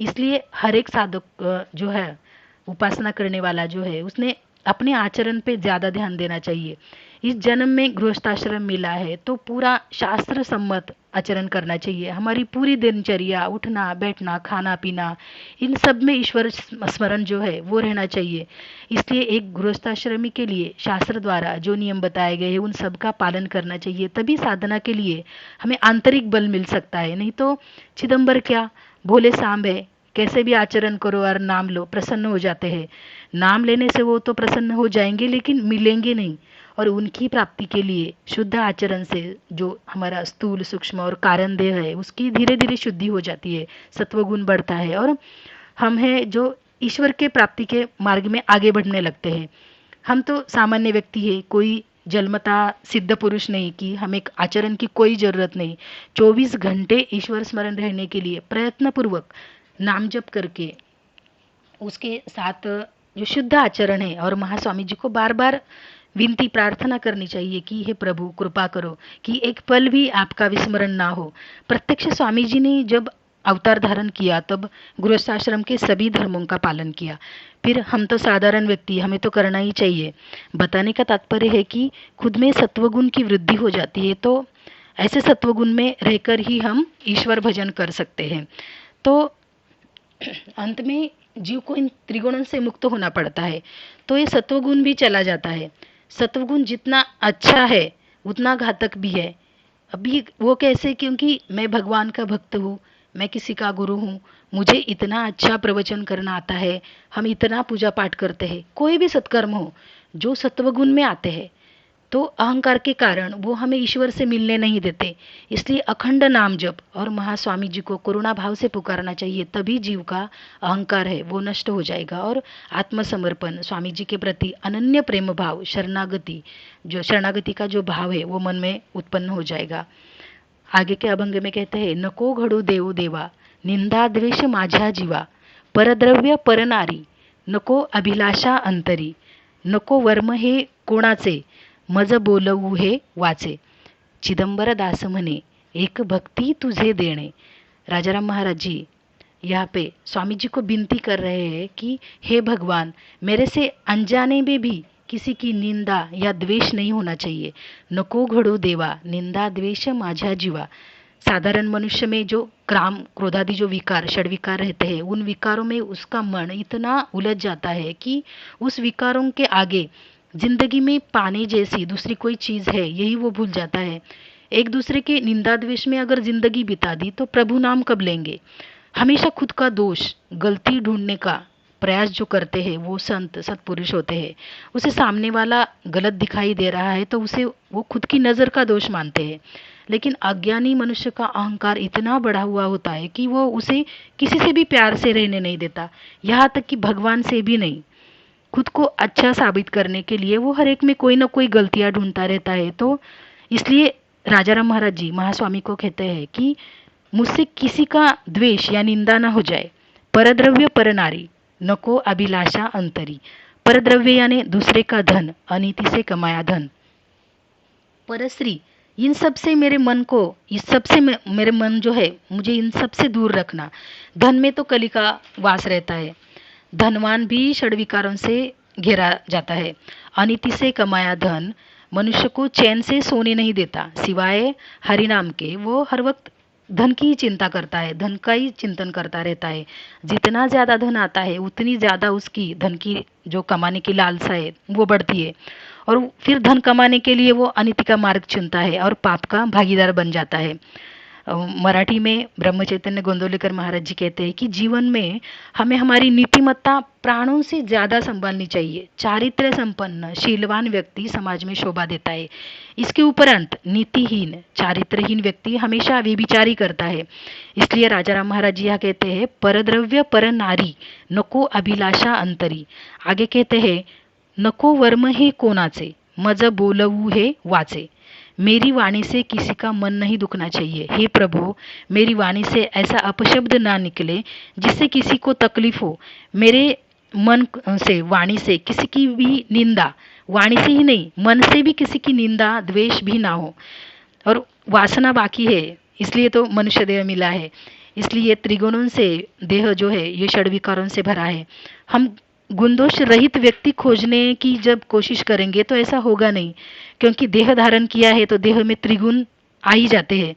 इसलिए हर एक साधक जो है, उपासना करने वाला जो है, उसने अपने आचरण पे ज़्यादा ध्यान देना चाहिए। इस जन्म में गृहस्थाश्रम मिला है तो पूरा शास्त्र सम्मत आचरण करना चाहिए। हमारी पूरी दिनचर्या, उठना बैठना खाना पीना, इन सब में ईश्वर स्मरण जो है वो रहना चाहिए। इसलिए एक गृहस्थाश्रमी के लिए शास्त्र द्वारा जो नियम बताए गए हैं उन सब का पालन करना चाहिए, तभी साधना के लिए हमें आंतरिक बल मिल सकता है। नहीं तो चिदम्बर क्या, भोले सांब है, कैसे भी आचरण करो और नाम लो, प्रसन्न हो जाते हैं। नाम लेने से वो तो प्रसन्न हो जाएंगे लेकिन मिलेंगे नहीं, और उनकी प्राप्ति के लिए शुद्ध आचरण से जो हमारा स्थूल सूक्ष्म और कारण देह है उसकी धीरे धीरे शुद्धि हो जाती है, सत्वगुण बढ़ता है और हम हैं जो ईश्वर के प्राप्ति के मार्ग में आगे बढ़ने लगते हैं। हम तो सामान्य व्यक्ति है, कोई जन्मता सिद्ध पुरुष नहीं कि हमें आचरण की कोई जरूरत नहीं। 24 घंटे ईश्वर स्मरण रहने के लिए प्रयत्नपूर्वक नाम जप करके उसके साथ जो शुद्ध आचरण है, और महास्वामी जी को बार बार विनती प्रार्थना करनी चाहिए कि हे प्रभु कृपा करो कि एक पल भी आपका विस्मरण ना हो। प्रत्यक्ष स्वामी जी ने जब अवतार धारण किया तब गृहस्थाश्रम के सभी धर्मों का पालन किया। फिर हम तो साधारण व्यक्ति, हमें तो करना ही चाहिए। बताने का तात्पर्य है कि खुद में सत्वगुण की वृद्धि हो जाती है, तो ऐसे सत्वगुण में रहकर ही हम ईश्वर भजन कर सकते हैं। तो अंत में जीव को इन त्रिगुणों से मुक्त होना पड़ता है, तो ये सत्वगुण भी चला जाता है। सत्वगुण जितना अच्छा है उतना घातक भी है। अभी वो कैसे, क्योंकि मैं भगवान का भक्त हूँ, मैं किसी का गुरु हूँ, मुझे इतना अच्छा प्रवचन करना आता है, हम इतना पूजा पाठ करते हैं, कोई भी सत्कर्म हो जो सत्वगुण में आते हैं तो अहंकार के कारण वो हमें ईश्वर से मिलने नहीं देते। इसलिए अखंड नाम जप और महास्वामी जी को करुणा भाव से पुकारना चाहिए, तभी जीव का अहंकार है वो नष्ट हो जाएगा और आत्मसमर्पण, स्वामी जी के प्रति अनन्य प्रेम भाव, शरणागति, जो शरणागति का जो भाव है वो मन में उत्पन्न हो जाएगा। आगे के अभंग में कहते हैं, नको घडू देव देवा निंदा द्वेष माझ्या जीवा, परद्रव्य परनारी नको अभिलाषा अंतरी, नको वर्म हे कोणाचे मज बोलवू हे वाचे। चिदंबर दास म्हणे एक भक्ति तुझे देणे। राजाराम महाराज जी यहाँ पे स्वामी जी को विनती कर रहे हैं कि हे भगवान, मेरे से अनजाने में भी किसी की निंदा या द्वेष नहीं होना चाहिए। नको घडो देवा निंदा द्वेष माझ्या जीवा। साधारण मनुष्य में जो काम क्रोधादि जो विकार षड विकार रहते हैं, उन विकारों में उसका मन इतना उलझ जाता है कि उस विकारों के आगे जिंदगी में पाने जैसी दूसरी कोई चीज है यही वो भूल जाता है। एक दूसरे के निंदा द्वेष में अगर जिंदगी बिता दी तो प्रभु नाम कब लेंगे। हमेशा खुद का दोष गलती ढूंढने का प्रयास जो करते हैं वो संत सत्पुरुष होते हैं। उसे सामने वाला गलत दिखाई दे रहा है तो उसे वो खुद की नज़र का दोष मानते हैं। लेकिन अज्ञानी मनुष्य का अहंकार इतना बढ़ा हुआ होता है कि वो उसे किसी से भी प्यार से रहने नहीं देता, यहाँ तक कि भगवान से भी नहीं। खुद को अच्छा साबित करने के लिए वो हर एक में कोई ना कोई गलतियां ढूंढता रहता है। तो इसलिए राजा राम महाराज जी महास्वामी को कहते हैं कि मुझसे किसी का द्वेष या निंदा ना हो जाए। परद्रव्य परनारी नको अभिलाषा अंतरी। परद्रव्य यानी दूसरे का धन, अनीति से कमाया धन। परश्री, इन सब से मेरे मन को, इस सब से मेरे मन जो है मुझे इन सब से दूर रखना। धन में तो कली का वास रहता है, धनवान भी षड विकारों से घेरा जाता है। अनीति से कमाया धन मनुष्य को चैन से सोने नहीं देता, सिवाय हरिनाम के वो हर वक्त धन की ही चिंता करता है, धन का ही चिंतन करता रहता है। जितना ज़्यादा धन आता है उतनी ज़्यादा उसकी धन की जो कमाने की लालसा है वो बढ़ती है, और फिर धन कमाने के लिए वो अनीति का मार्ग चुनता है और पाप का भागीदार बन जाता है। मराठी में ब्रह्म चैतन्य गोंदवलेकर महाराज जी कहते हैं कि जीवन में हमें हमारी नीतिमत्ता प्राणों से ज़्यादा संभालनी चाहिए। चारित्र्य संपन्न शीलवान व्यक्ति समाज में शोभा देता है। इसके उपरांत नीतिहीन चारित्रहीन व्यक्ति हमेशा व्यभिचारी करता है। इसलिए राजा राम महाराज जी यहाँ कहते हैं परद्रव्य पर नारी नको अभिलाषा अंतरी। आगे कहते हैं नको वर्म हे कोणाचे मज बोलवू हे वाचे। मेरी वाणी से किसी का मन नहीं दुखना चाहिए। हे प्रभु, मेरी वाणी से ऐसा अपशब्द ना निकले जिससे किसी को तकलीफ हो। मेरे मन से वाणी से किसी की भी निंदा, वाणी से ही नहीं मन से भी किसी की निंदा द्वेष भी ना हो। और वासना बाकी है, इसलिए तो मनुष्य देह मिला है। इसलिए त्रिगुणों से देह जो है ये षड विकारों से भरा है। हम गुणदोष रहित व्यक्ति खोजने की जब कोशिश करेंगे तो ऐसा होगा नहीं, क्योंकि देह धारण किया है तो देह में त्रिगुण आ ही जाते हैं।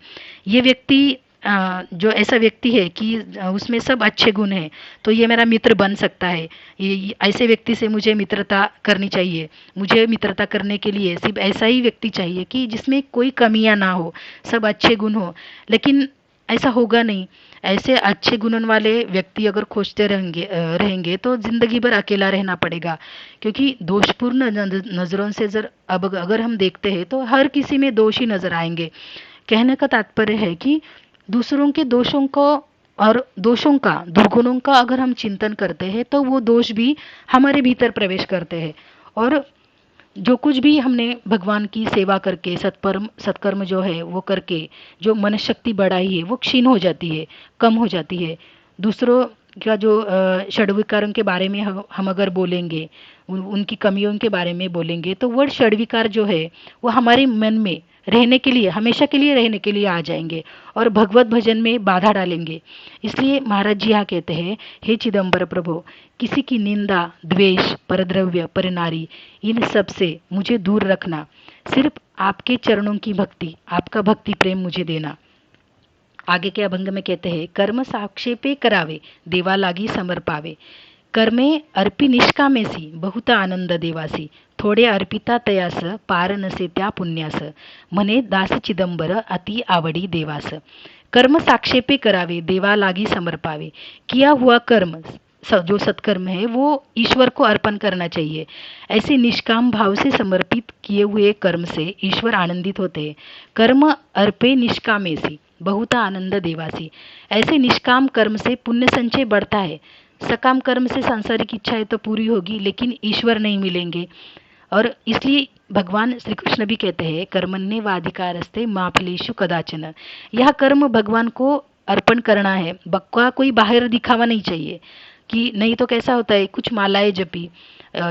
ये व्यक्ति जो ऐसा व्यक्ति है कि उसमें सब अच्छे गुण हैं तो ये मेरा मित्र बन सकता है। ये ऐसे व्यक्ति से मुझे मित्रता करनी चाहिए। मुझे मित्रता करने के लिए सिर्फ ऐसा ही व्यक्ति चाहिए कि जिसमें कोई कमियां ना हो, सब अच्छे गुण हो। लेकिन ऐसा होगा नहीं। ऐसे अच्छे गुणों वाले व्यक्ति अगर खोजते रहेंगे तो जिंदगी भर अकेला रहना पड़ेगा, क्योंकि दोषपूर्ण नज़रों से अब अगर हम देखते हैं तो हर किसी में दोष ही नजर आएंगे। कहने का तात्पर्य है कि दूसरों के दोषों को और दोषों का, दुर्गुणों का अगर हम चिंतन करते हैं तो वो दोष भी हमारे भीतर प्रवेश करते हैं, और जो कुछ भी हमने भगवान की सेवा करके सत्कर्म जो है वो करके जो मन शक्ति बढ़ाई है वो क्षीण हो जाती है, कम हो जाती है। दूसरों का जो षड विकारों के बारे में हम अगर बोलेंगे, उनकी कमियों के बारे में बोलेंगे तो वह षड विकार जो है वो हमारे मन में रहने के लिए, हमेशा के लिए रहने के लिए आ जाएंगे और भगवत भजन में बाधा डालेंगे। इसलिए महाराज जी यहाँ कहते हैं, हे चिदंबर प्रभु, किसी की निंदा द्वेष परद्रव्य परनारी इन सब से मुझे दूर रखना। सिर्फ आपके चरणों की भक्ति, आपका भक्ति प्रेम मुझे देना। आगे के अभंग में कहते हैं, कर्म साक्षेपे करावे देवा लागी समर्पावे। कर्मे अर्पी निष्कामेसी बहुत आनंद देवासी। थोडे अर्पिता तयास पार नसे त्या पुण्यास। म्हणे दास चिदंबर अति आवडी देवास। कर्म साक्षेपे करावे देवा लागी समर्पावे। किया हुआ कर्म जो सत्कर्म है वो ईश्वर को अर्पण करना चाहिए। ऐसे निष्काम भाव से समर्पित किए हुए कर्म से ईश्वर आनंदित होते हैं। कर्म अर्पे निष्कामेसी बहुत आनंद देवासी। ऐसे निष्काम कर्म से पुण्य संचय बढ़ता है। सकाम कर्म से सांसारिक इच्छाएं तो पूरी होगी लेकिन ईश्वर नहीं मिलेंगे, और इसलिए भगवान श्री कृष्ण भी कहते हैं, कर्मण्ये वाधिकारस्ते मा फलेषु कदाचन। यह कर्म भगवान को अर्पण करना है, बक्का कोई बाहर दिखावा नहीं चाहिए। कि नहीं तो कैसा होता है, कुछ मालाएं जपी,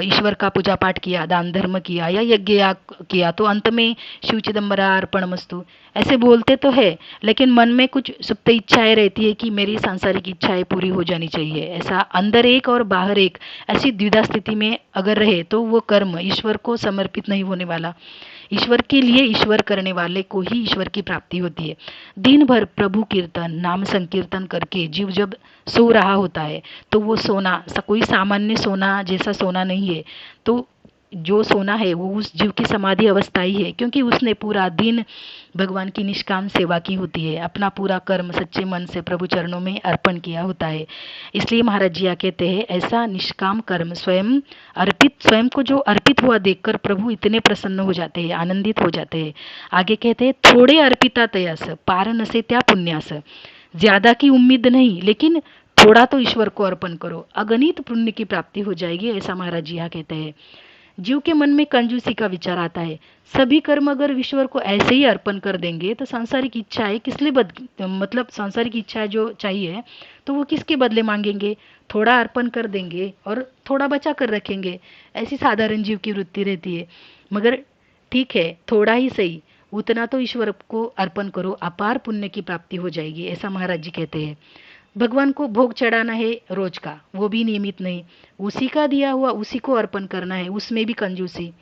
ईश्वर का पूजा पाठ किया, दान धर्म किया या यज्ञ किया, तो अंत में शिव चिदंबरा अर्पणमस्तु ऐसे बोलते तो है, लेकिन मन में कुछ सुप्त इच्छाएं रहती है कि मेरी सांसारिक इच्छाएं पूरी हो जानी चाहिए। ऐसा अंदर एक और बाहर एक, ऐसी द्विधा स्थिति में अगर रहे तो वो कर्म ईश्वर को समर्पित नहीं होने वाला। ईश्वर के लिए ईश्वर करने वाले को ही ईश्वर की प्राप्ति होती है। दिन भर प्रभु कीर्तन नाम संकीर्तन करके जीव जब सो रहा होता है तो वो सोना कोई सामान्य सोना जैसा सोना नहीं है। तो जो सोना है वो उस जीव की समाधि अवस्था ही है, क्योंकि उसने पूरा दिन भगवान की निष्काम सेवा की होती है, अपना पूरा कर्म सच्चे मन से प्रभु चरणों में अर्पण किया होता है। इसलिए महाराज जी कहते हैं ऐसा निष्काम कर्म स्वयं को जो अर्पित हुआ देखकर प्रभु इतने प्रसन्न हो जाते हैं, आनंदित हो जाते हैं। आगे कहते हैं थोड़े अर्पिता तयास पार नसे त्या पुण्यास। ज्यादा की उम्मीद नहीं, लेकिन थोड़ा तो ईश्वर को अर्पण करो, अगणित पुण्य की प्राप्ति हो जाएगी, ऐसा महाराज जी कहते हैं। जीव के मन में कंजूसी का विचार आता है। सभी कर्म अगर ईश्वर को ऐसे ही अर्पण कर देंगे तो सांसारिक इच्छाएं किस लिए मतलब सांसारिक इच्छा जो चाहिए तो वो किसके बदले मांगेंगे। थोड़ा अर्पण कर देंगे और थोड़ा बचा कर रखेंगे, ऐसी साधारण जीव की वृत्ति रहती है। मगर ठीक है, थोड़ा ही सही, उतना तो ईश्वर को अर्पण करो, अपार पुण्य की प्राप्ति हो जाएगी, ऐसा महाराज जी कहते हैं। भगवान को भोग चढ़ाना है रोज का, वो भी नियमित नहीं, उसी का दिया हुआ उसी को अर्पण करना है, उसमें भी कंजूसी।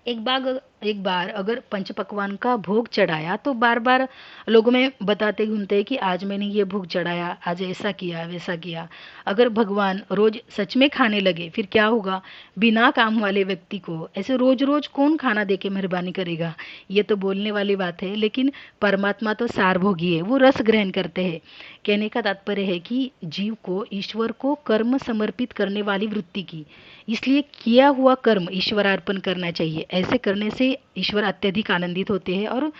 एक बार अगर पंच पकवान का भोग चढ़ाया तो बार बार लोगों में बताते घूमते हैं कि आज मैंने ये भोग चढ़ाया, आज ऐसा किया वैसा किया। अगर भगवान रोज सच में खाने लगे फिर क्या होगा। बिना काम वाले व्यक्ति को ऐसे रोज रोज कौन खाना दे के मेहरबानी करेगा। ये तो बोलने वाली बात है, लेकिन परमात्मा तो सारभोगी है, वो रस ग्रहण करते हैं। कहने का तात्पर्य है कि जीव को ईश्वर को कर्म समर्पित करने वाली वृत्ति की, इसलिए किया हुआ कर्म ईश्वरार्पण करना चाहिए। ऐसे करने से ईश्वर अत्यधिक आनंदित होते हैं और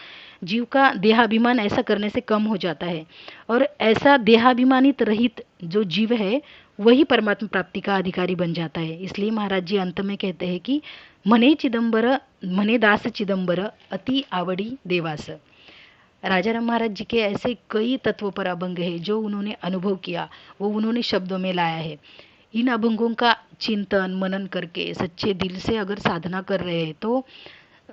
जीव का देहाभिमान ऐसा करने से कम हो जाता है। और ऐसा देहाभिमानित रहित जो जीव है वही परमात्मा प्राप्ति का अधिकारी बन जाता है। इसलिए महाराज जी अंत में कहते हैं कि मने दास चिदंबर अति आवड़ी देवास। राजा राम महाराज जी के ऐसे कई तत्वों पर अभंग है जो उन्होंने अनुभव किया, वो उन्होंने शब्दों में लाया है। इन अभंगों का चिंतन मनन करके सच्चे दिल से अगर साधना कर रहे हैं तो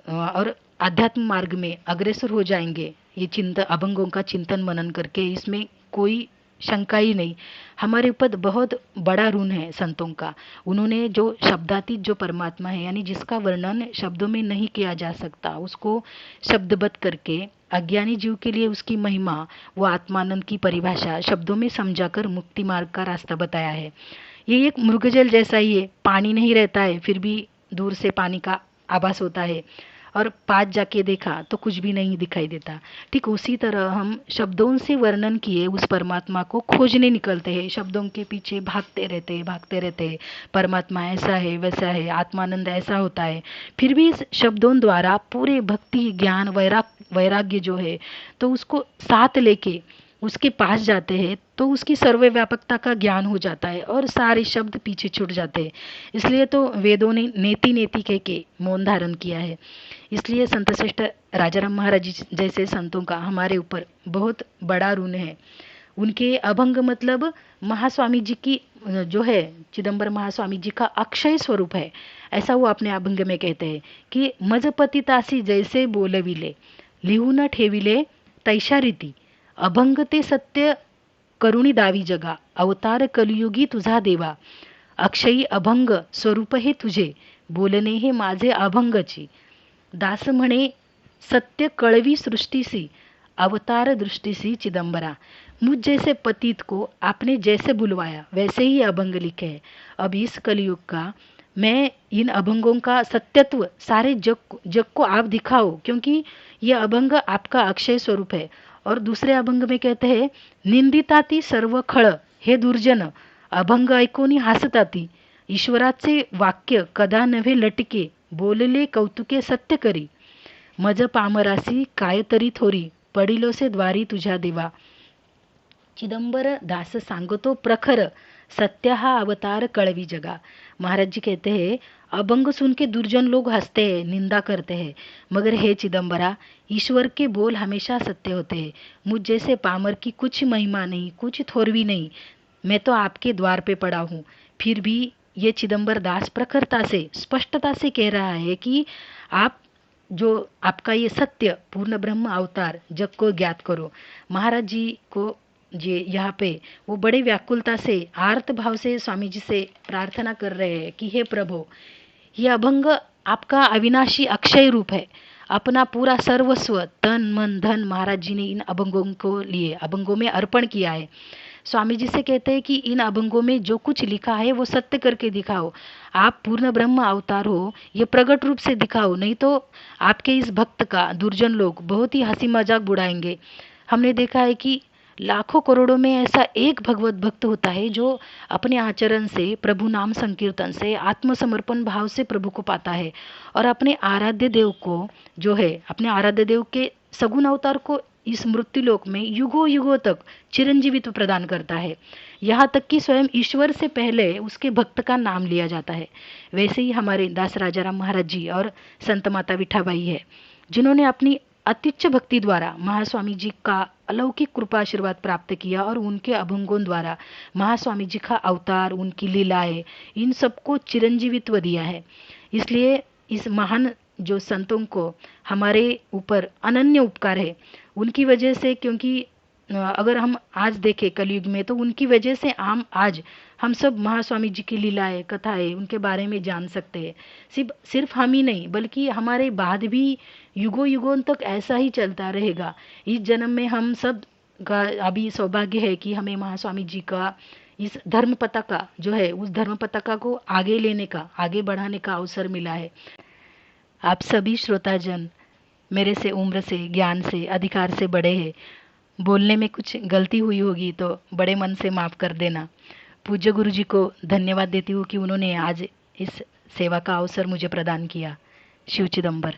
और आध्यात्म मार्ग में अग्रसर हो जाएंगे। ये अभंगों का चिंतन मनन करके, इसमें कोई शंका ही नहीं। हमारे ऊपर बहुत बड़ा ऋण है संतों का। उन्होंने जो शब्दातीत जो परमात्मा है, यानी जिसका वर्णन शब्दों में नहीं किया जा सकता, उसको शब्दबद्ध करके अज्ञानी जीव के लिए उसकी महिमा, वो आत्मानंद की परिभाषा शब्दों में समझाकर मुक्ति मार्ग का रास्ता बताया है। ये एक मृगजल जैसा ही है, पानी नहीं रहता है फिर भी दूर से पानी का आभास होता है और पास जाके देखा तो कुछ भी नहीं दिखाई देता। ठीक उसी तरह हम शब्दों से वर्णन किए उस परमात्मा को खोजने निकलते हैं, शब्दों के पीछे भागते रहते हैं। परमात्मा ऐसा है वैसा है, आत्मानंद ऐसा होता है, फिर भी इस शब्दों द्वारा पूरे भक्ति ज्ञान वैराग्य जो है तो उसको साथ लेके उसके पास जाते हैं तो उसकी सर्वव्यापकता का ज्ञान हो जाता है और सारे शब्द पीछे छूट जाते हैं। इसलिए तो वेदों ने नेति नेति कह के मौन धारण किया है। इसलिए संत श्रेष्ठ राजाराम महाराज जी जैसे संतों का हमारे ऊपर बहुत बड़ा ऋण है। उनके अभंग मतलब महास्वामी जी की जो है, चिदंबर महास्वामी जी का अक्षय स्वरूप है, ऐसा वो अपने अभंग में कहते हैं कि मज पतितासी जैसे बोलविले लिहू न ठेविले तैशा रीती, अभंग ते सत्य करुणी दावी जगा, अवतार कलियुगी तुझा देवा, अक्षयी अभंग स्वरूप हे तुझे, बोलणे हे माझे अभंगची, दास म्हणे सत्य कळवी सृष्टिसी, अवतार दृष्टिसी चिदंबरा। मुझ जैसे पतित को आपने जैसे बुलवाया वैसे ही अभंग लिखे हैं। अब इस कलयुग का मैं इन अभंगों का सत्यत्व सारे जग को आप दिखाओ, क्योंकि ये अभंग आपका अक्षय स्वरूप है। और दूसरे अभंग में कहते हैं निंदिताती सर्व खळ हे दुर्जन, अभंग ऐकोनी हसताती, ईश्वराचे वाक्य कदा नव्हे लटके, बोलले कौतुके सत्य करी, मज पामरासी काय तरी थोरी, पडिलोसे द्वारी तुझ्या देवा। चिदंबर दास सांगतो प्रखर, सत्य हा अवतार कळवी जगा। महाराज जी कहते हैं अभंग सुन के दुर्जन लोग हंसते हैं, निंदा करते हैं, मगर हे चिदंबरा, ईश्वर के बोल हमेशा सत्य होते हैं। मुझ जैसे पामर की कुछ महिमा नहीं, कुछ थोरवी नहीं, मैं तो आपके द्वार पे पड़ा हूँ। फिर भी ये चिदंबर दास प्रखरता से स्पष्टता से कह रहा है कि आप जो आपका ये सत्य पूर्ण ब्रह्म अवतार जग को ज्ञात करो। महाराज जी को जी यहाँ पे वो बड़े व्याकुलता से आर्त भाव से स्वामी जी से प्रार्थना कर रहे हैं कि हे प्रभु, ये अभंग आपका अविनाशी अक्षय रूप है। अपना पूरा सर्वस्व तन मन धन महाराज जी ने इन अभंगों को लिए अभंगों में अर्पण किया है। स्वामी जी से कहते हैं कि इन अभंगों में जो कुछ लिखा है वो सत्य करके दिखाओ। आप पूर्ण ब्रह्म अवतार हो, ये प्रकट रूप से दिखाओ, नहीं तो आपके इस भक्त का दुर्जन लोग बहुत ही हंसी मजाक उड़ाएंगे। हमने देखा है कि लाखों करोड़ों में ऐसा एक भगवत भक्त होता है जो अपने आचरण से, प्रभु नाम संकीर्तन से, आत्मसमर्पण भाव से प्रभु को पाता है और अपने आराध्य देव को जो है, अपने आराध्य देव के सगुण अवतार को इस मृत्यु लोक में युगों युगों तक चिरंजीवित्व प्रदान करता है। यहाँ तक कि स्वयं ईश्वर से पहले उसके भक्त का नाम लिया जाता है। वैसे ही हमारे दास राजाराम महाराज जी और संत माता विठाबाई है, जिन्होंने अपनी अत्युच्च भक्ति द्वारा महास्वामी जी का अलौकिक कृपा आशीर्वाद प्राप्त किया और उनके अभंगों द्वारा महास्वामी जी का अवतार, उनकी लीलाएं, इन सबको चिरंजीवित्व दिया है। इसलिए इस महान जो संतों को हमारे ऊपर अनन्य उपकार है उनकी वजह से, क्योंकि अगर हम आज देखें कलयुग में तो उनकी वजह से आज हम सब महास्वामी जी की लीलाएं, कथाएं, उनके बारे में जान सकते हैं। सिर्फ हम ही नहीं बल्कि हमारे बाद भी युगों युगों तक ऐसा ही चलता रहेगा। इस जन्म में हम सब का अभी सौभाग्य है कि हमें महास्वामी जी का इस धर्म पताका जो है, उस धर्म पताका को आगे लेने का, आगे बढ़ाने का अवसर मिला है। आप सभी श्रोताजन मेरे से, उम्र से, ज्ञान से, अधिकार से बड़े हैं। बोलने में कुछ गलती हुई होगी तो बड़े मन से माफ़ कर देना। पूज्य गुरु जी को धन्यवाद देती हूँ कि उन्होंने आज इस सेवा का अवसर मुझे प्रदान किया। शिव चिदंबर।